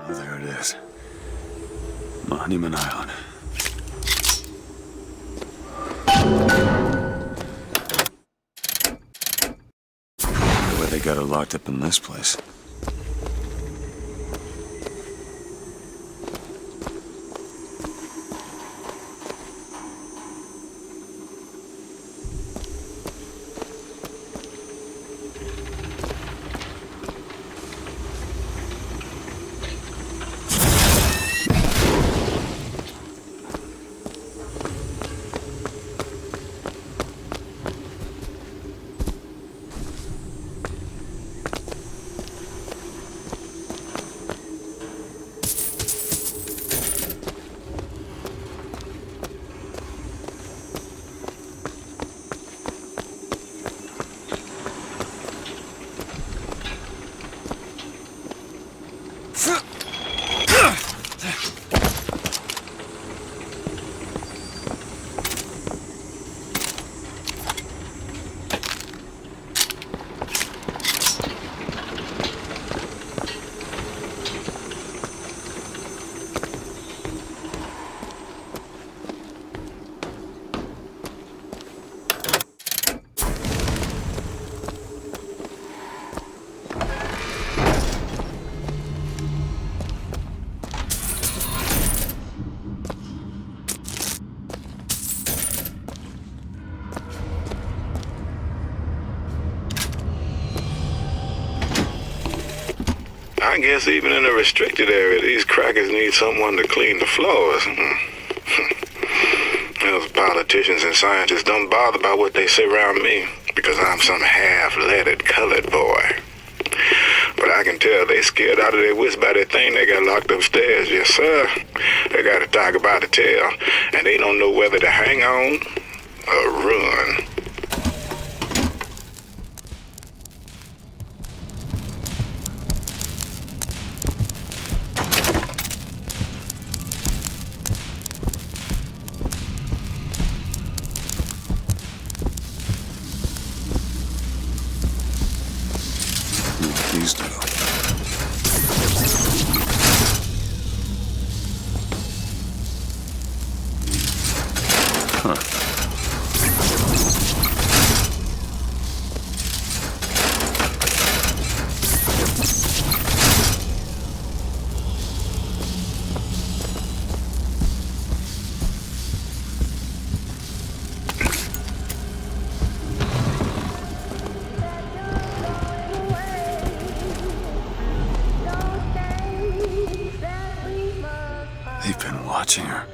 Oh, there it is. Monument Island. The way they got her locked up in this place. I guess even in a restricted area, these crackers need someone to clean the floors. Those politicians and scientists don't bother about what they say around me, because I'm some half-leaded colored boy. But I can tell they scared out of their wits by that thing they got locked upstairs. Yes, sir. They got a tiger by the tail, and they don't know whether to hang on or run. These do. Huh. They've been watching her.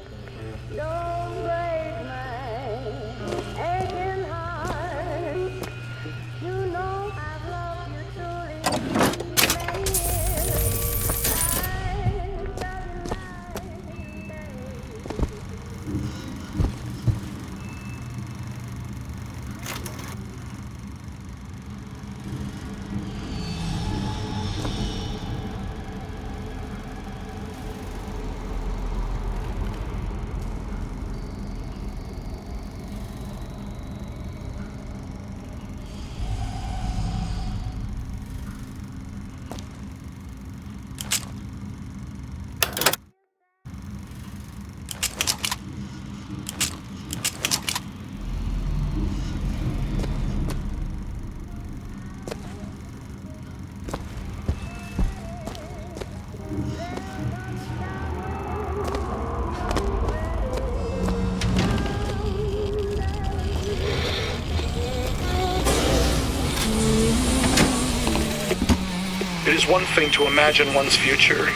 It is one thing to imagine one's future,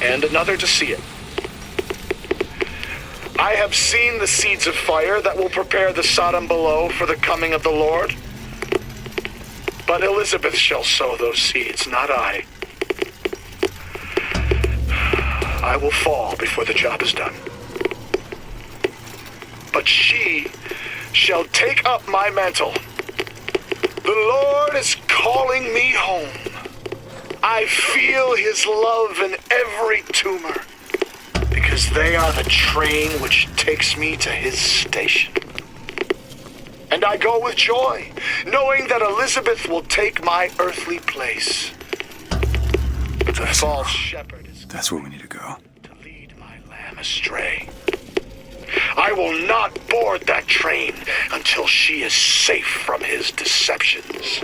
and another to see it. I have seen the seeds of fire that will prepare the Sodom below for the coming of the Lord. But Elizabeth shall sow those seeds, not I. I will fall before the job is done. But she shall take up my mantle. The Lord is calling me home. I feel his love in every tumor, because they are the train which takes me to his station. And I go with joy, knowing that Elizabeth will take my earthly place. The That's false enough. shepherd is That's where we need to go. to lead my lamb astray. I will not board that train until she is safe from his deceptions.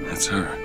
That's her.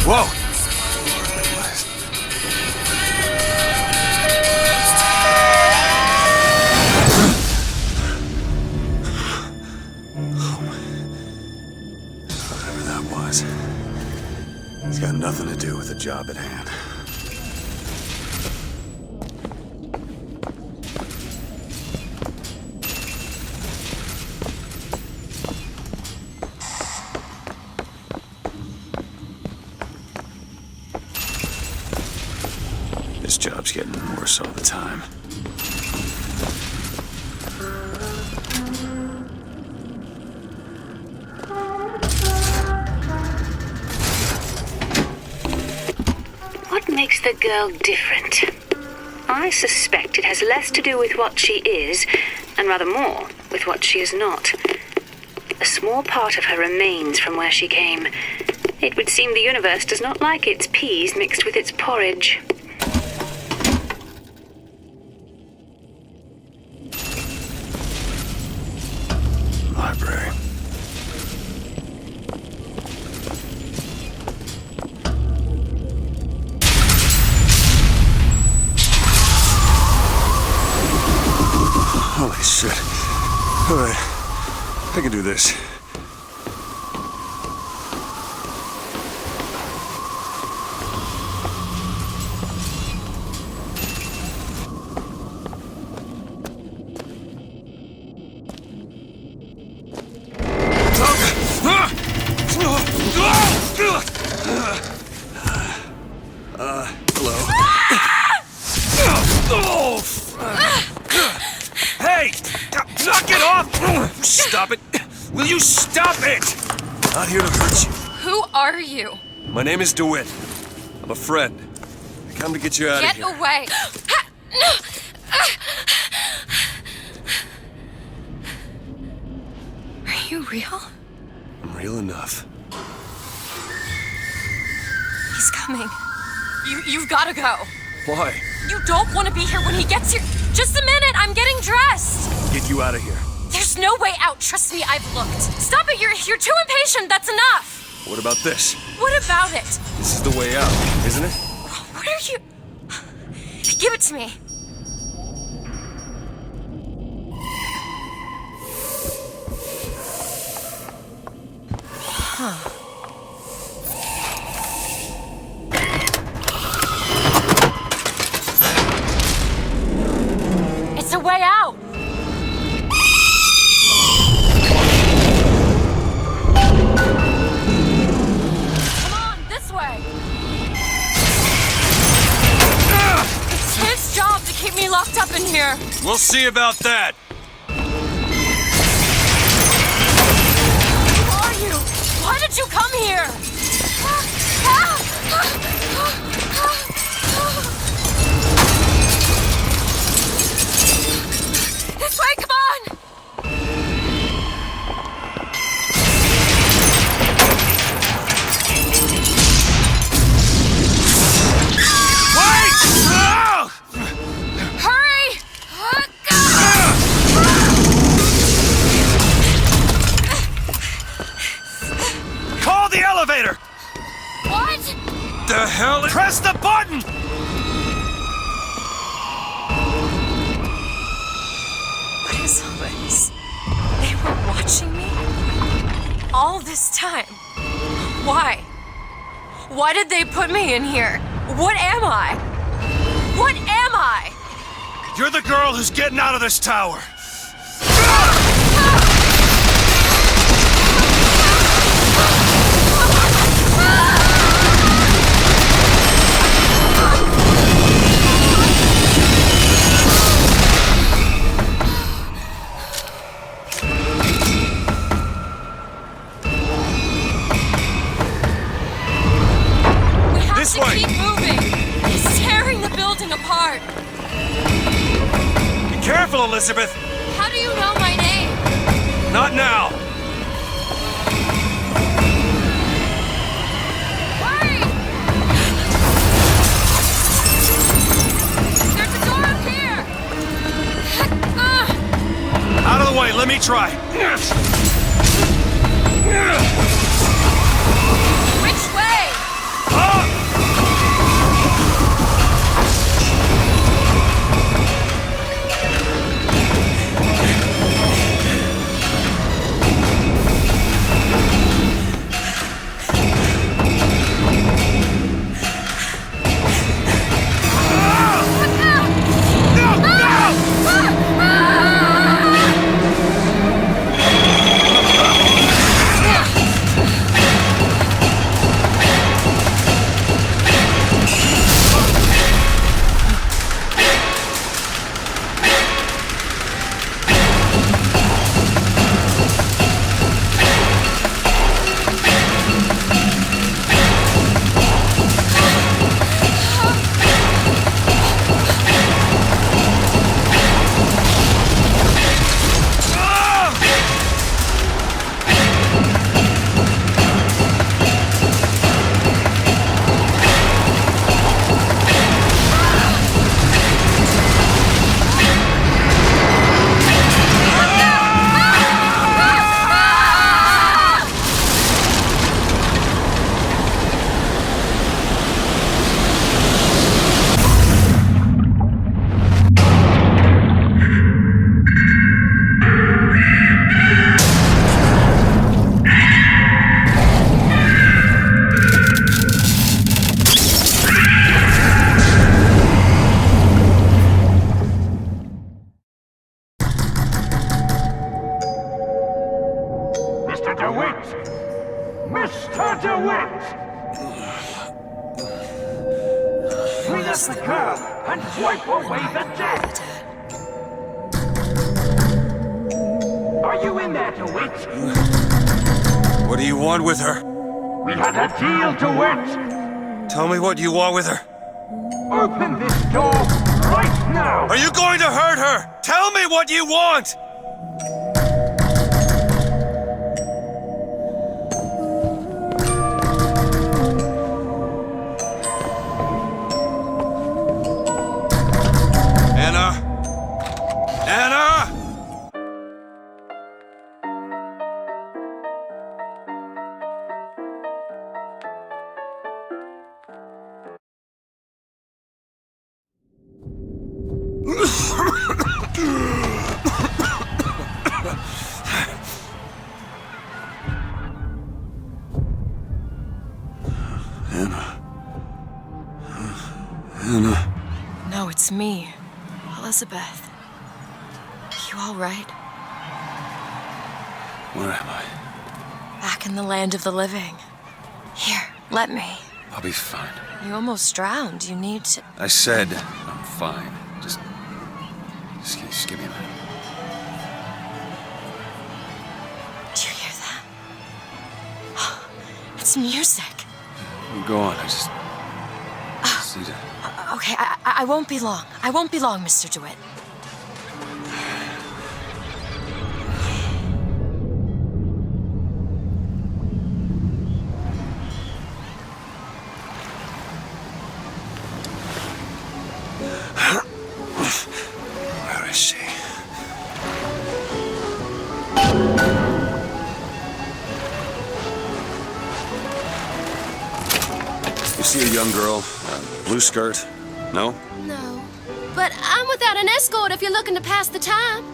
Whoa! Whatever that was, it's got nothing to do with the job at hand. This job's getting worse all the time. What makes the girl different? I suspect it has less to do with what she is, and rather more with what she is not. A small part of her remains from where she came. It would seem the universe does not like its peas mixed with its porridge. Library. Holy shit. Alright. I can do this. Hello. Hey! Knock it off! Stop it! Will you stop it? Not here to hurt you. Who are you? My name is DeWitt. I'm a friend. I come to get you out of Get here. away! Are you real? I'm real enough. He's coming. You've gotta go. Why? You don't want to be here when he gets here. Just a minute, I'm getting dressed. Get you out of here. There's no way out. Trust me, I've looked. Stop it, you're too impatient. That's enough. What about this? What about it? This is the way out, isn't it? What are you? Give it to me. It's a way out. Come on, this way. It's his job to keep me locked up in here. We'll see about that. Who are you? Why did you come here? watching me? All this time? Why? Why did they put me in here? What am I? What am I? You're the girl who's getting out of this tower! This way! Keep moving! He's tearing the building apart! Be careful, Elizabeth! How do you know my name? Not now! Hurry! There's a door up here! Out of the way, let me try! Which way? Mr. DeWitt! Bring us the girl and wipe away the debt! Are you in there, DeWitt? What do you want with her? We had a deal, DeWitt! Tell me what you want with her. Open this door right now! Are you going to hurt her? Tell me what you want! Anna. No, it's me, Elizabeth. You all right? Where am I? Back in the land of the living. Here, let me. I'll be fine. You almost drowned. You need to... I said I'm fine. Just give me a minute. Do you hear that? It's music. Go on, I just need to... Okay, I won't be long. I won't be long, Mr. DeWitt. Where is she? You see a young girl, blue skirt? No? No. But I'm without an escort if you're looking to pass the time.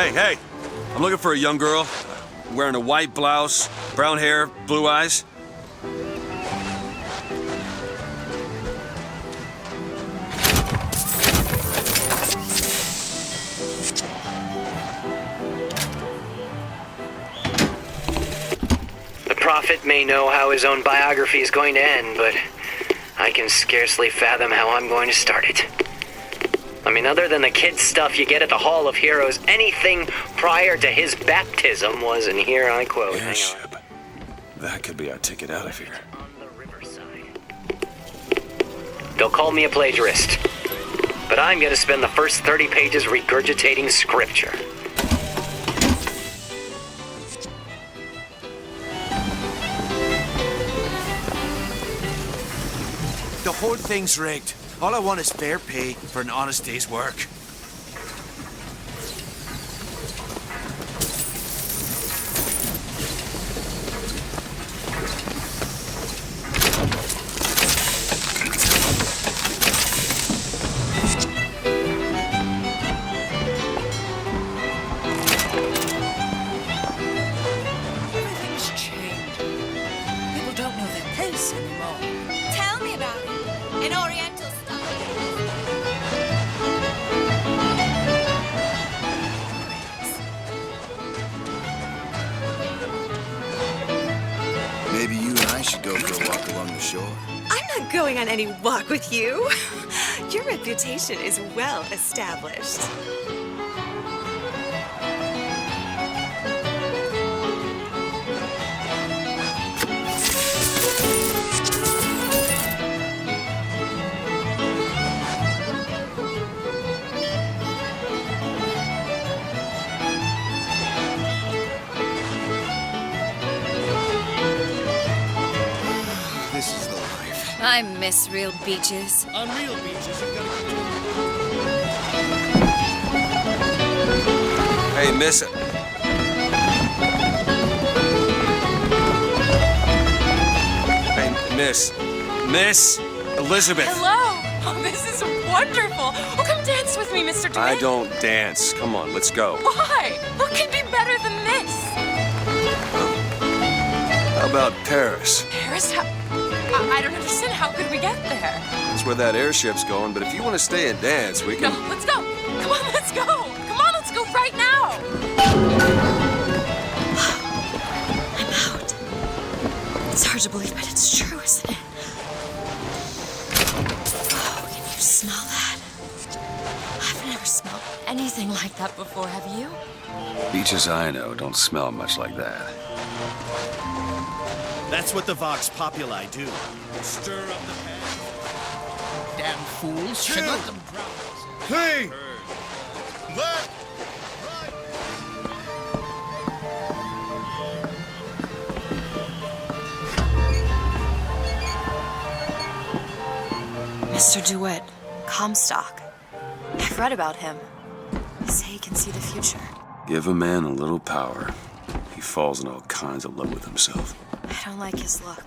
Hey! I'm looking for a young girl, wearing a white blouse, brown hair, blue eyes. The prophet may know how his own biography is going to end, but I can scarcely fathom how I'm going to start it. I mean, other than the kid stuff you get at the Hall of Heroes, anything prior to his baptism was, and here I quote, Airship. That could be our ticket out of here. on the riverside. They'll call me a plagiarist, but I'm going to spend the first 30 pages regurgitating scripture. The whole thing's rigged. All I want is fair pay for an honest day's work. Everything's changed. People don't know their place anymore. Tell me about it. An Oriental style. Maybe you and I should go for a walk along the shore. I'm not going on any walk with you. Your reputation is well established. This is the life. I miss real beaches. On real beaches, you've got to Hey, miss. Hey, Miss Elizabeth. Hello! Oh, this is wonderful. Oh, come dance with me, Mr. I DeWitt. don't dance. Come on, let's go. Why? What could be better than this? How about Paris? Paris? I don't understand. How could we get there? That's where that airship's going, but if you want to stay and dance, we No, can... let's go. Come on, let's go. Come on, let's go right now. I'm out. It's hard to believe, but it's true, isn't it? Oh, can you smell that? I've never smelled anything like that before, have you? Beaches I know don't smell much like that. That's what the Vox Populi do. Stir up the passion. Damn fools should let them drown. Hey! Left! Mr. DeWitt, Comstock. I've read about him. They say he can see the future. Give a man a little power, he falls in all kinds of love with himself. I don't like his look.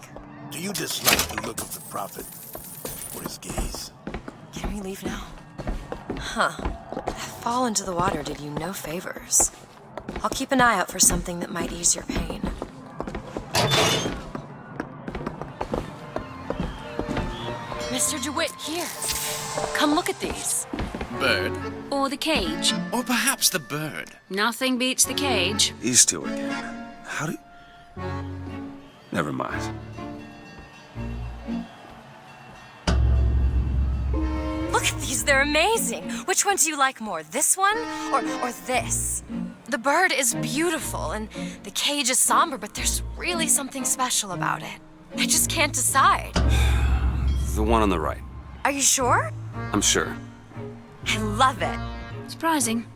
Do you dislike the look of the prophet? Or his gaze? Can we leave now? Huh. That fall into the water did you no favors. I'll keep an eye out for something that might ease your pain. Mr. DeWitt, here. Come look at these. Bird. Or the cage. Or perhaps the bird. Nothing beats the cage. These two again. How do... Never mind. Look at these, they're amazing. Which one do you like more, this one or this? The bird is beautiful and the cage is somber, but there's really something special about it. I just can't decide. The one on the right. Are you sure? I'm sure. I love it. Surprising.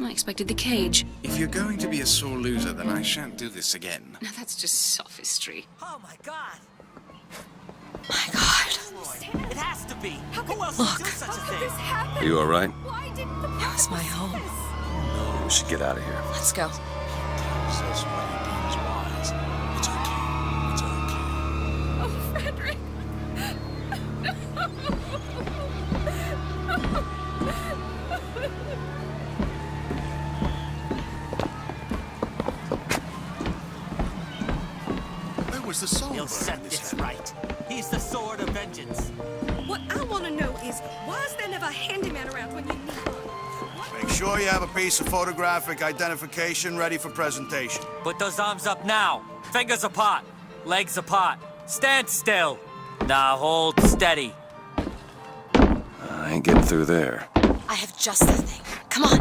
I expected the cage. If you're going to be a sore loser, then I shan't do this again. Now that's just sophistry. Oh my God! My God. It has to be. Who else Look. would do such a thing? Are you all right? It was my home. We should get out of here. Let's go. Says when he becomes wise. It's okay. It's okay. Oh, Frederick. wears the soul. He'll set this right. He's the sword of vengeance. What I want to know is, why is there never a handyman around when you need one? Make sure you have a piece of photographic identification ready for presentation. Put those arms up now. Fingers apart. Legs apart. Stand still. Now hold steady. I ain't getting through there. I have just the thing. Come on.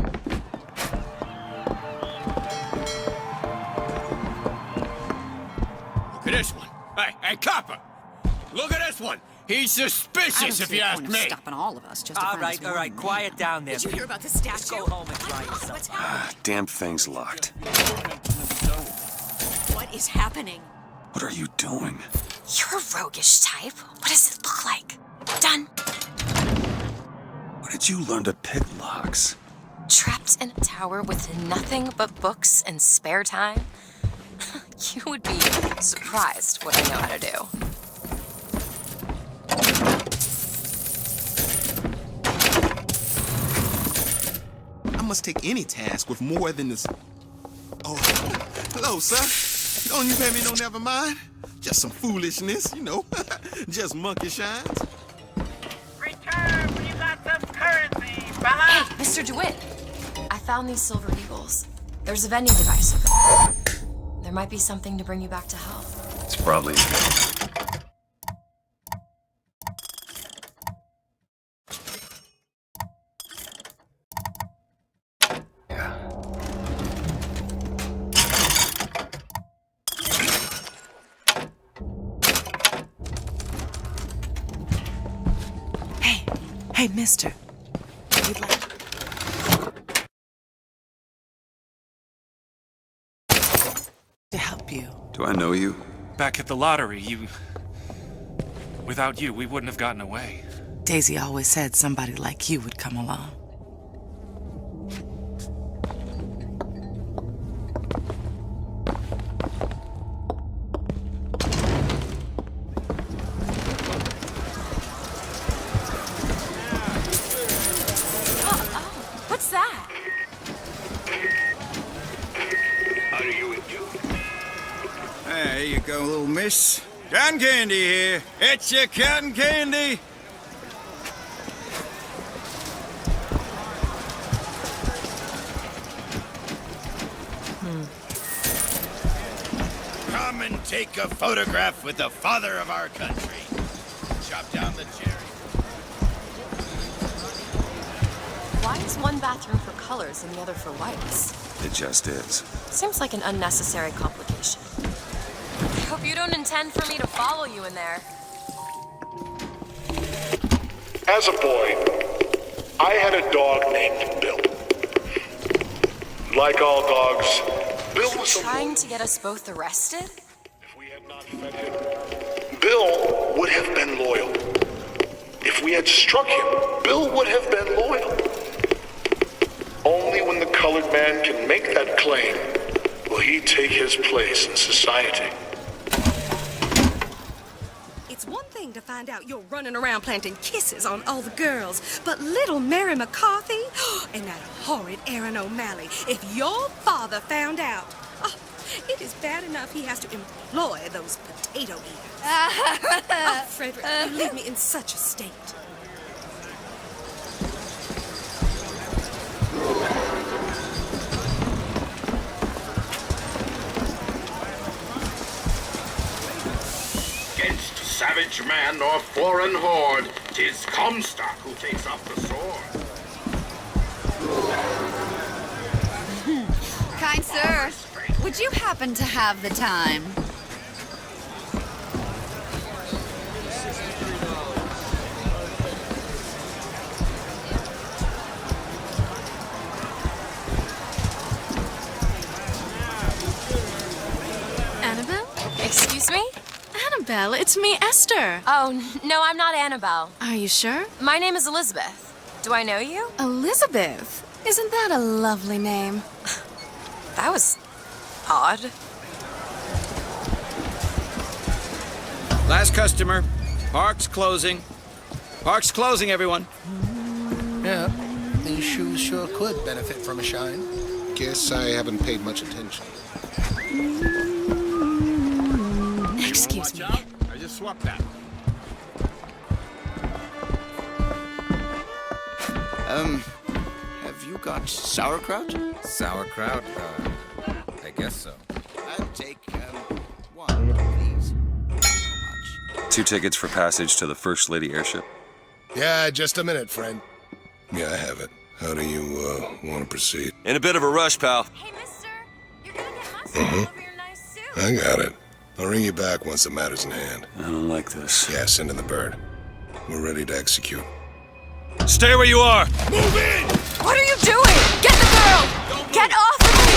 Look at this one. Hey, copper. Look at this one. He's suspicious, if you ask me. Stopping all of us just to All find right, this all right. one Quiet down there. Did you hear about the statue? Just go home and dry yourself. What's happening? Damn thing's locked. What is happening? What are you doing? You're a roguish type. What does it look like? Done. Where did you learn to pick locks? Trapped in a tower with nothing but books and spare time? You would be surprised what I know how to do. I must take any task with more than this. Oh, hello, sir. Don't you pay me no never mind? Just some foolishness, you know. Just monkey shines. Return when you got some currency, fella. Hey, Mr. DeWitt. I found these silver eagles. There's a vending device over there. There might be something to bring you back to health. It's probably... Hey, mister. We'd like to help you. Do I know you? Back at the lottery, without you, we wouldn't have gotten away. Daisy always said somebody like you would come along. What's that? How do you do? There you go, little miss. Cotton candy here. It's your cotton candy. Come and take a photograph with the father of our country. Chop down the cherry. Why is one bathroom for colors and the other for whites? It just is. Seems like an unnecessary complication. I hope you don't intend for me to follow you in there. As a boy, I had a dog named Bill. Like all dogs, Bill was trying to get us both arrested? If we had not fed him, Bill would have been loyal. If we had struck him, Bill would have been loyal. Only when the colored man can make that claim will he take his place in society. It's one thing to find out you're running around planting kisses on all the girls, but little Mary McCarthy and that horrid Aaron O'Malley, if your father found out, it is bad enough he has to employ those potato eaters. Oh, Frederick, you leave me in such a state. Savage man or foreign horde, 'tis Comstock who takes up the sword. Kind sir, would you happen to have the time? Annabelle? Excuse me? Annabelle, it's me, Esther. Oh, no, I'm not Annabelle. Are you sure? My name is Elizabeth. Do I know you? Elizabeth? Isn't that a lovely name? That was odd. Last customer. Park's closing. Park's closing, everyone. Yeah, these shoes sure could benefit from a shine. Guess I haven't paid much attention. Excuse me. I just swapped that. Have you got sauerkraut? Sauerkraut? I guess so. I'll take, one, please. 2 tickets for passage to the First Lady airship. Yeah, just a minute, friend. Yeah, I have it. How do you, want to proceed? In a bit of a rush, pal. Hey, mister, you're gonna get mustard all over your nice suit. I got it. I'll ring you back once the matter's in hand. I don't like this. Yeah, send in the bird. We're ready to execute. Stay where you are! Move in! What are you doing? Get the girl! Get off of me!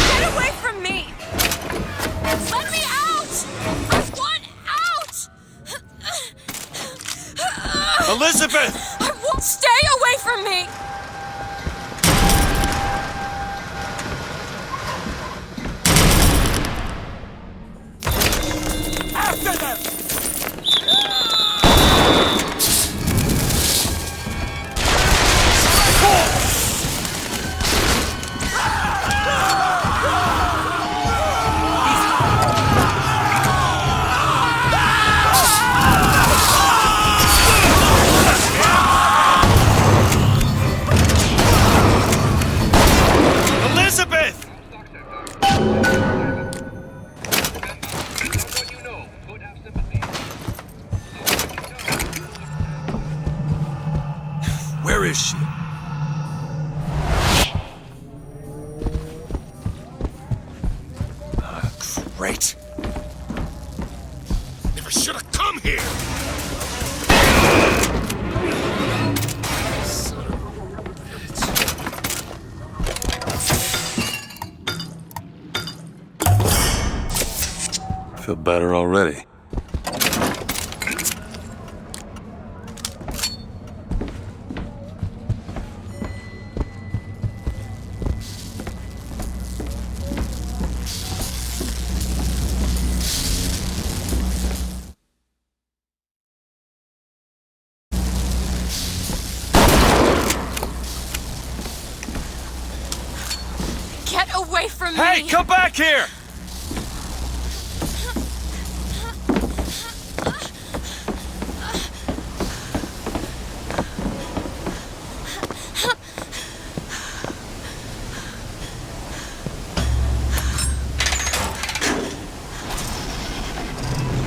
Get away from me! Let me out! I want out! Elizabeth! I won't stay away from me! After them! Elizabeth! Where is she? Great. Never should have come here! I feel better already. Get away from me! Hey, come back here!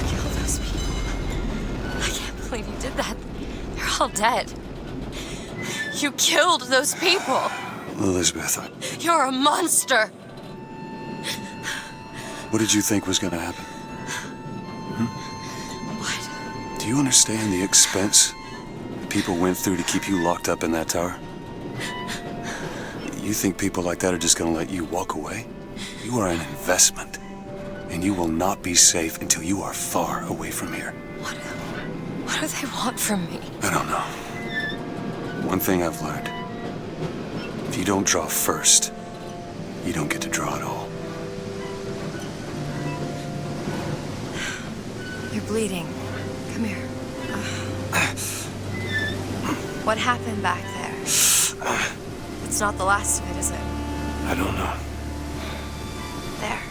Kill those people. I can't believe you did that. They're all dead. You killed those people. Elizabeth, You're a monster. what did you think was gonna happen? What? Do you understand the expense that people went through to keep you locked up in that tower? You think people like that are just gonna let you walk away? You are an investment, and you will not be safe until you are far away from here. What do they want from me? I don't know. One thing I've learned. If you don't draw first, you don't get to draw at all. You're bleeding. Come here. What happened back there? It's not the last of it, is it? I don't know. There.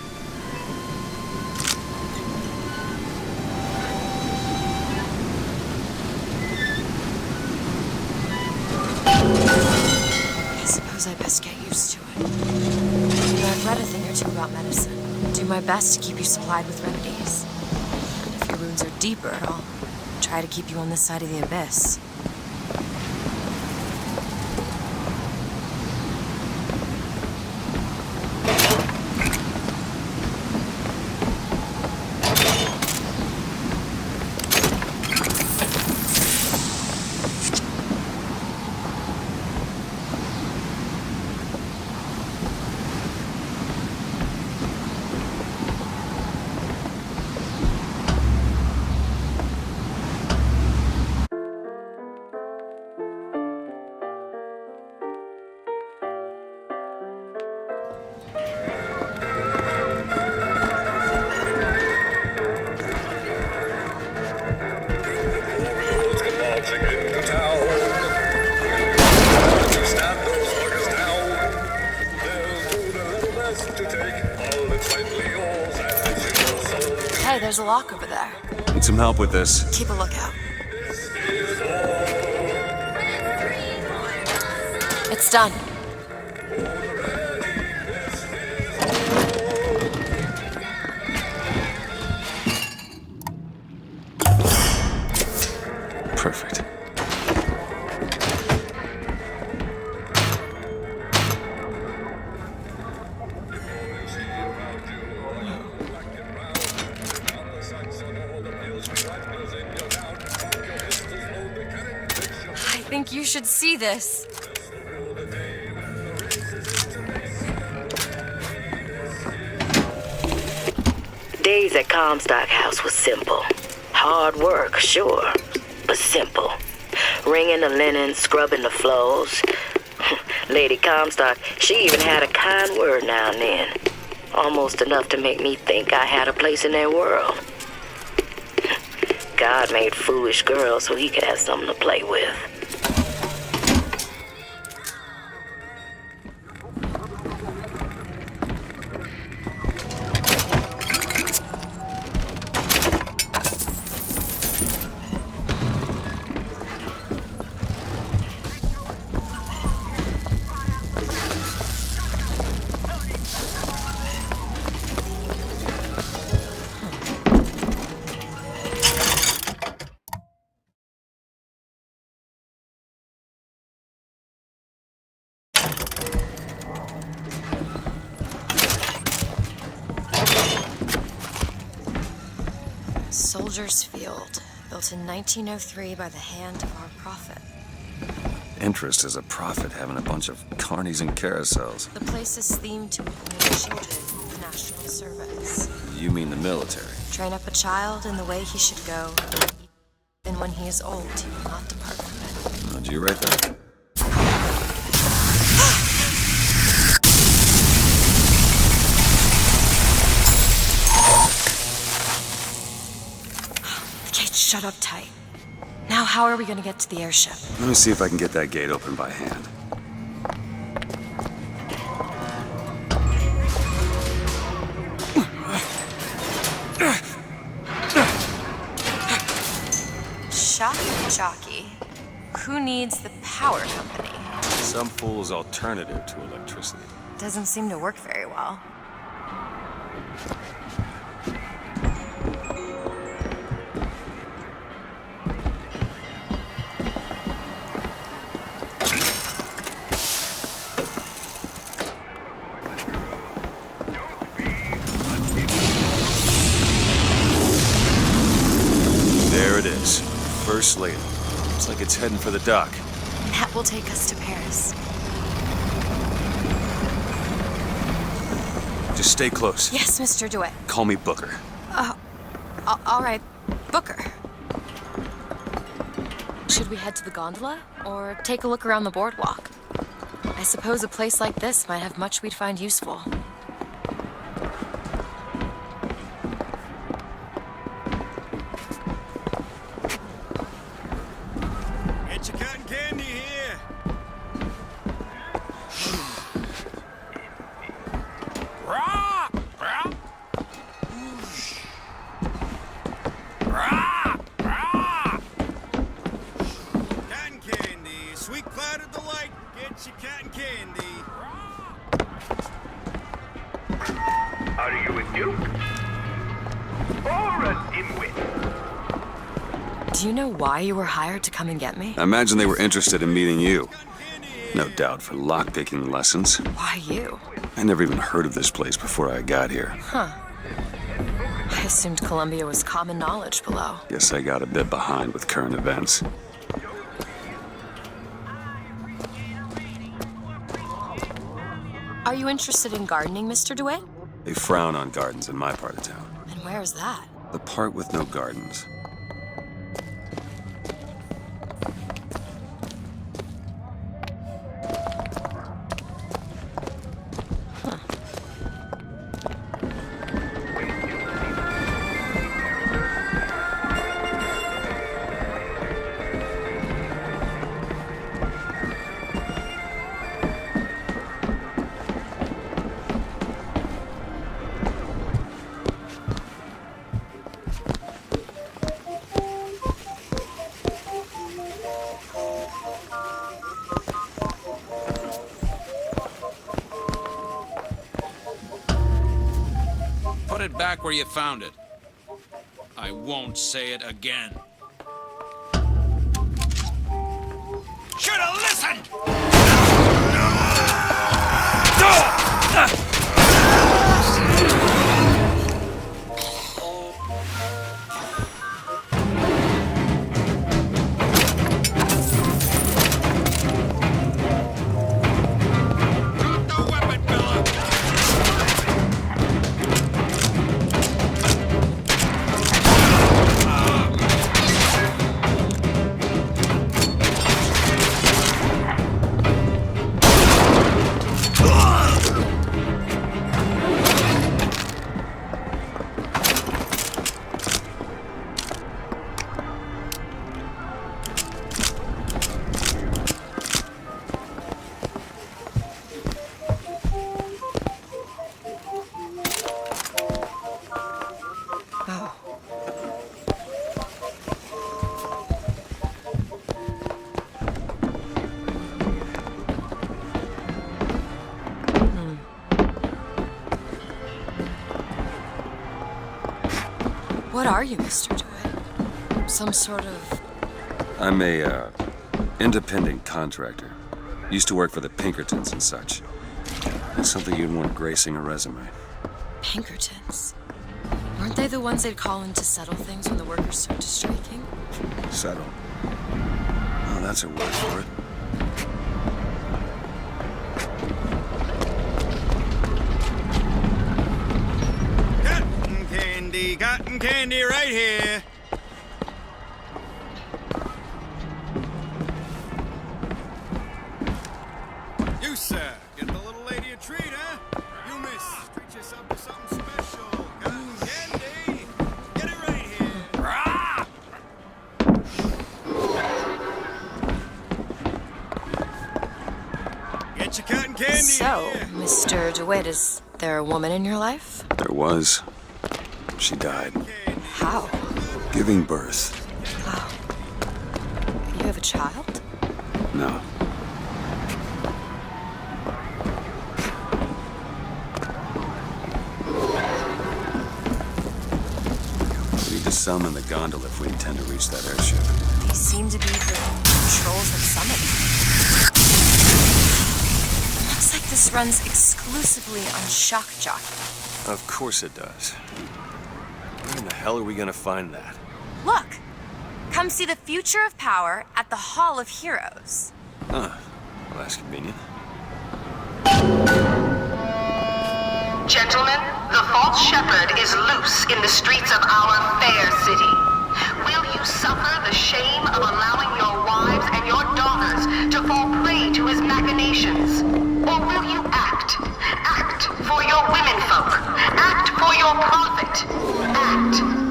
I suppose I best get used to it. I've read a thing or two about medicine. Do my best to keep you supplied with remedies. And if your wounds are deeper, I'll try to keep you on this side of the abyss. Hey, there's a lock over there. Need some help with this. Keep a lookout. It's done. Perfect. I think you should see this. Days at Comstock House was simple. Hard work, sure, but simple. Wringing the linen, scrubbing the floors. Lady Comstock, she even had a kind word now and then. Almost enough to make me think I had a place in their world. God made foolish girls so he could have something to play with. Soldier's Field, built in 1903 by the hand of our prophet. Interest as a prophet having a bunch of carnies and carousels. The place is themed to equip children with the National Service. You mean the military? Train up a child in the way he should go, and when he is old, he will not depart from it. Did you write that? Shut up tight. Now, how are we going to get to the airship? Let me see if I can get that gate open by hand. Shocky jockey. Who needs the power company? Some fool's alternative to electricity. Doesn't seem to work very well. There it is. First Lady. Looks like it's heading for the dock. That will take us to Paris. Just stay close. Yes, Mr. DeWitt. Call me Booker. All right, Booker. Should we head to the gondola or take a look around the boardwalk? I suppose a place like this might have much we'd find useful. Get your cotton candy here. Rah! Rah! Rah! Rah! Cotton candy, sweet cloud of delight. Get your cotton candy. Are you a duke? Or a dimwit? Do you know why you were hired to come and get me? I imagine they were interested in meeting you. No doubt for lockpicking lessons. Why you? I never even heard of this place before I got here. Huh. I assumed Columbia was common knowledge below. Guess I got a bit behind with current events. Are you interested in gardening, Mr. DeWitt? They frown on gardens in my part of town. And where's that? The part with no gardens. back where you found it. I won't say it again. Should've listened! What are you, Mr. DeWitt? Some sort of... I'm a, independent contractor. Used to work for the Pinkertons and such. That's something you'd want gracing a resume. Pinkertons? Weren't they the ones they'd call in to settle things when the workers started striking? Settle? Oh, that's a word for it. Cotton candy right here. You, sir, get the little lady a treat, huh? You, miss, treat yourself to something special. Cotton candy. Get it right here. Rah! Get your cotton candy. So, here. Mr. DeWitt, is there a woman in your life? There was. She died. How? Giving birth. Oh. You have a child? No. We need to summon the gondola if we intend to reach that airship. These seem to be the controls that summon. Looks like this runs exclusively on shock jockey. Of course it does. Where in the hell are we gonna find that? Look! Come see the future of power at the Hall of Heroes. Huh. Well, that's convenient. Gentlemen, the false shepherd is loose in the streets of our fair city. Will you suffer the shame of allowing your wives and your daughters to fall prey to his machinations? Or will you act? Act for your womenfolk. Act for your profit. Act.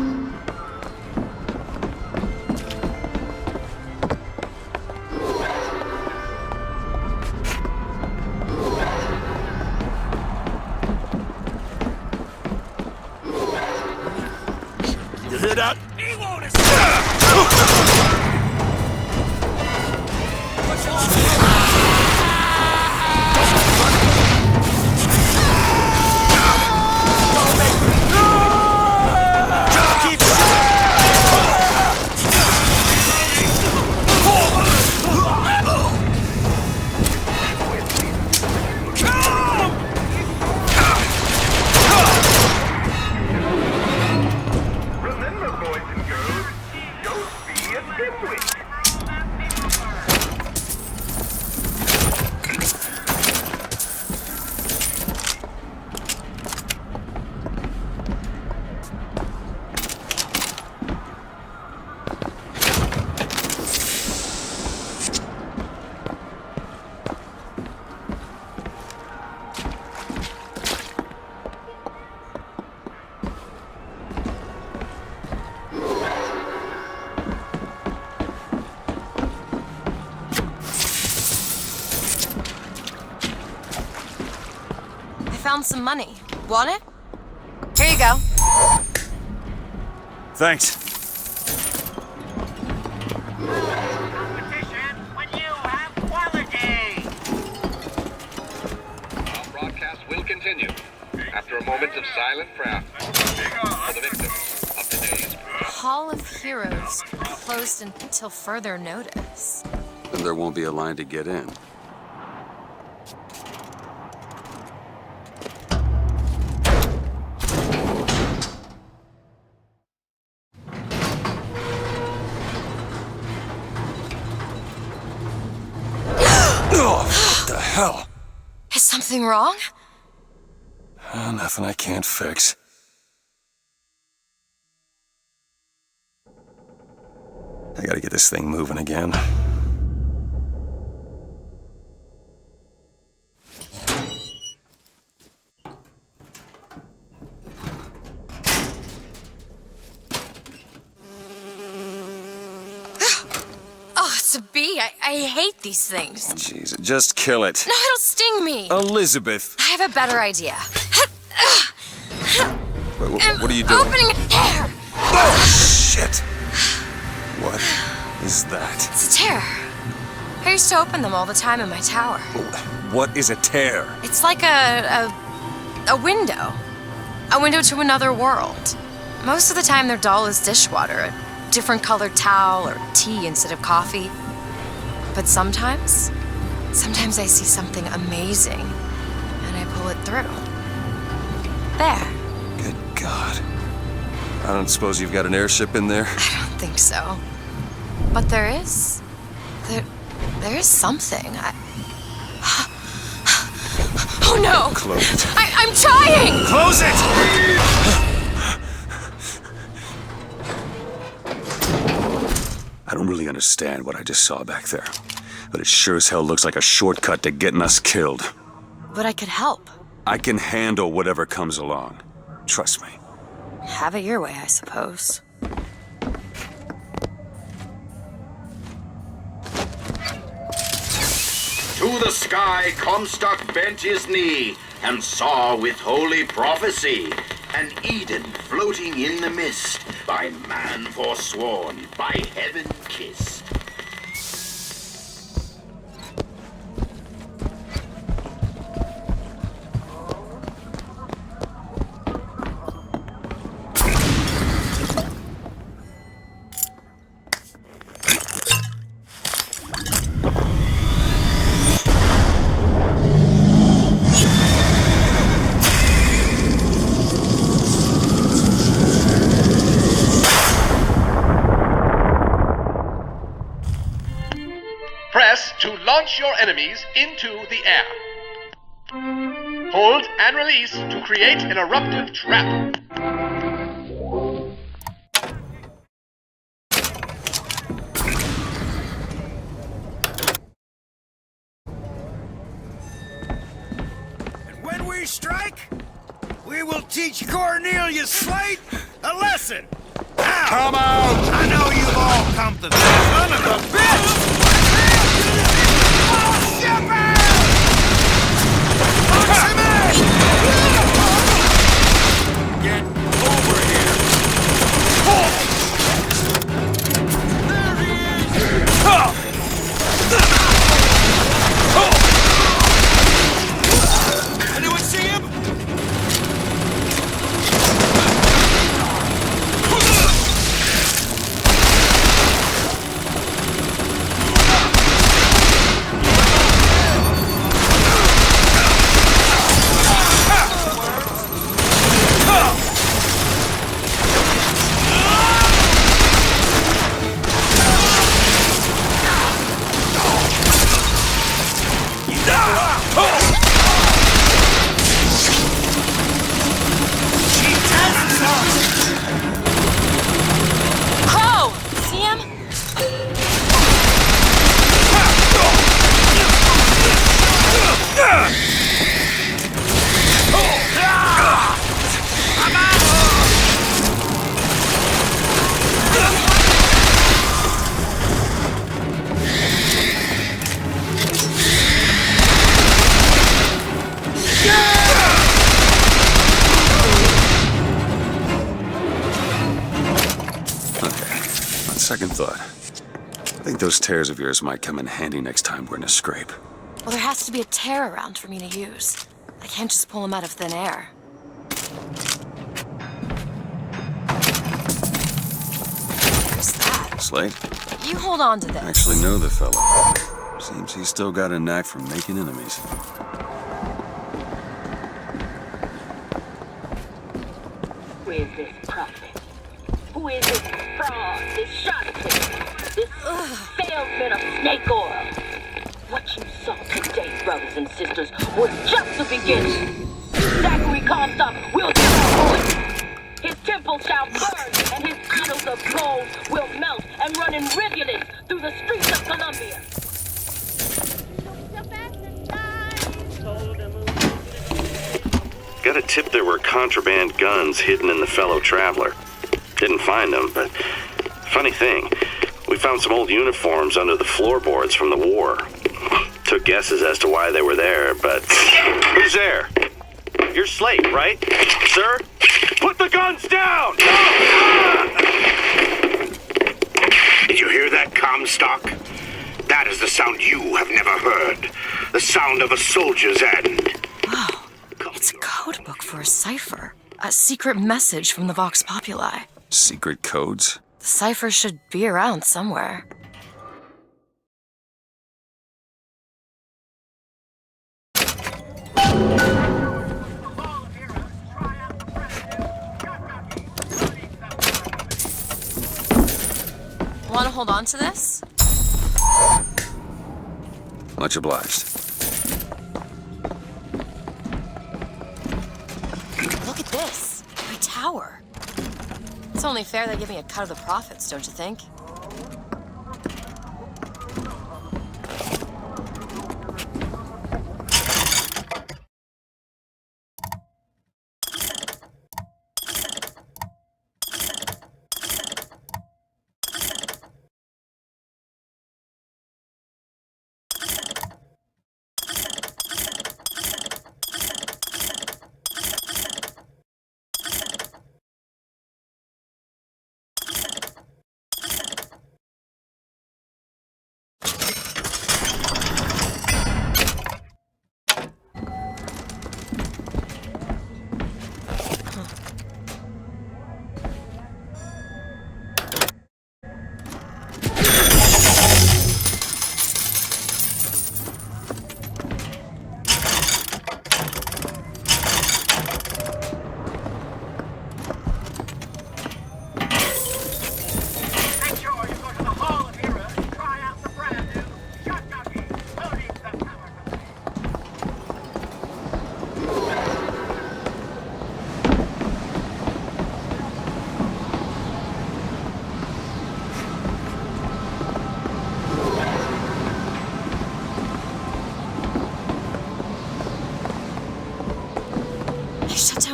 You hear that? He won't Found some money. Want it? Here you go. Thanks. Competition when you have quality. Our broadcast will continue after a moment of silent prayer. Hall of Heroes closed until further notice. Then there won't be a line to get in. What the hell? Is something wrong? Nothing I can't fix. I gotta get this thing moving again. Oh, it's a bee. I hate these things. Jeez, just kill it. No, it'll sting me. Elizabeth! I have a better idea. What are you doing? Opening a tear. Oh, shit! What is that? It's a tear. I used to open them all the time in my tower. What is a tear? It's like a window. A window to another world. Most of the time they're dull as dishwater, a different colored towel or tea instead of coffee. But sometimes I see something amazing and I pull it through. There. Good God. I don't suppose you've got an airship in there? I don't think so. But there is. There is something. Oh no! Close it. I'm trying! Close it! I don't really understand what I just saw back there, but it sure as hell looks like a shortcut to getting us killed. But I could help. I can handle whatever comes along. Trust me. Have it your way, I suppose. To the sky Comstock bent his knee, and saw with holy prophecy an Eden floating in the mist, by man forsworn, by heaven kissed. Press to launch your enemies into the air. Hold and release to create an eruptive trap. And when we strike, we will teach Cornelius Slate a lesson. Now, come out! I know you've all come to this son of a bitch! Get over here! There he is! Anyone see him? Second thought. I think those tears of yours might come in handy next time we're in a scrape. Well, there has to be a tear around for me to use. I can't just pull them out of thin air. Slate. You hold on to this. I actually know the fellow. Seems he's still got a knack for making enemies. Who is this prophet? Who is this fraud, this charlatan, this salesman of snake oil? What you saw today, brothers and sisters, was just the beginning. Zachary Comstock will destroy. His temple shall burn, and his idols of gold will melt and run in rivulets through the streets of Columbia. Got a tip there were contraband guns hidden in the fellow traveler. Didn't find them, but funny thing, we found some old uniforms under the floorboards from the war. Took guesses as to why they were there, but... Who's there? You're Slate, right? Sir? Put the guns down! Did you hear that, Comstock? That is the sound you have never heard. The sound of a soldier's end. Wow. It's a code book for a cipher. A secret message from the Vox Populi. Secret codes? The cipher should be around somewhere. Want to hold on to this? Much obliged. Look at this. My tower. It's only fair they give me a cut of the profits, don't you think?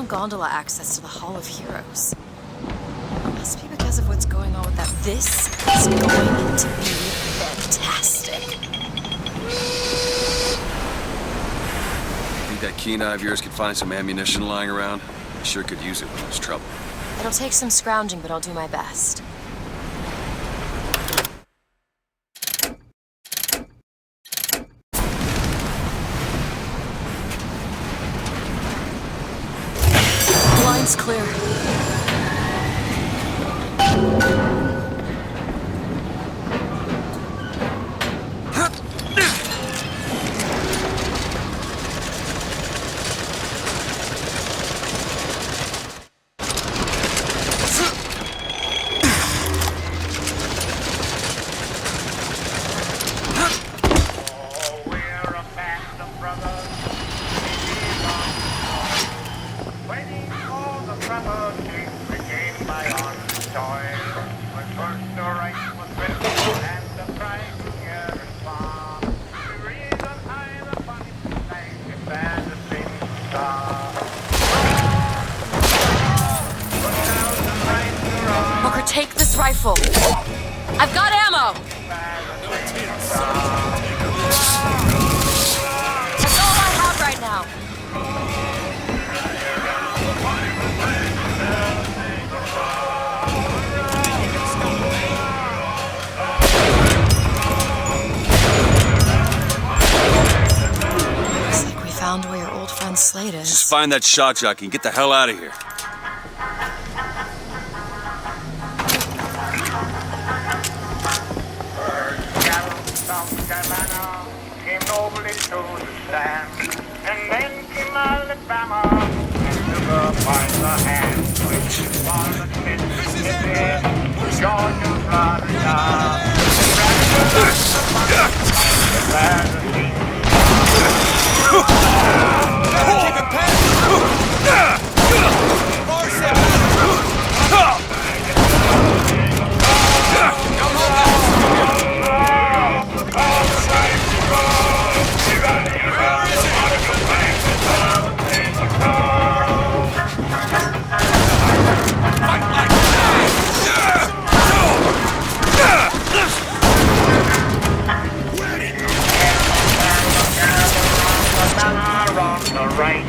Gondola access to the Hall of Heroes. Must be because of what's going on with that. This is going to be fantastic. Think that keen eye of yours could find some ammunition lying around? I sure could use it when there's trouble. It'll take some scrounging, but I'll do my best. Line's clear. Take this rifle. I've got ammo. That's all I have right now. Looks like we found where your old friend Slate is. Just find that shock jockey and get the hell out of here. land. And then came Alabama, and took her by the hand. Which was the Mississippi, Georgia, Florida. Keep him passing! Far on the right.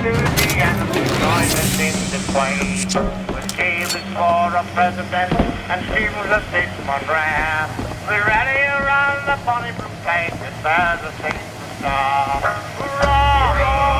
Louisiana joined us in the fight. With Davis for a president and Stevens a statesman ran. We rally around the bonny blue flag that bears a single star. Hurrah! Hurrah!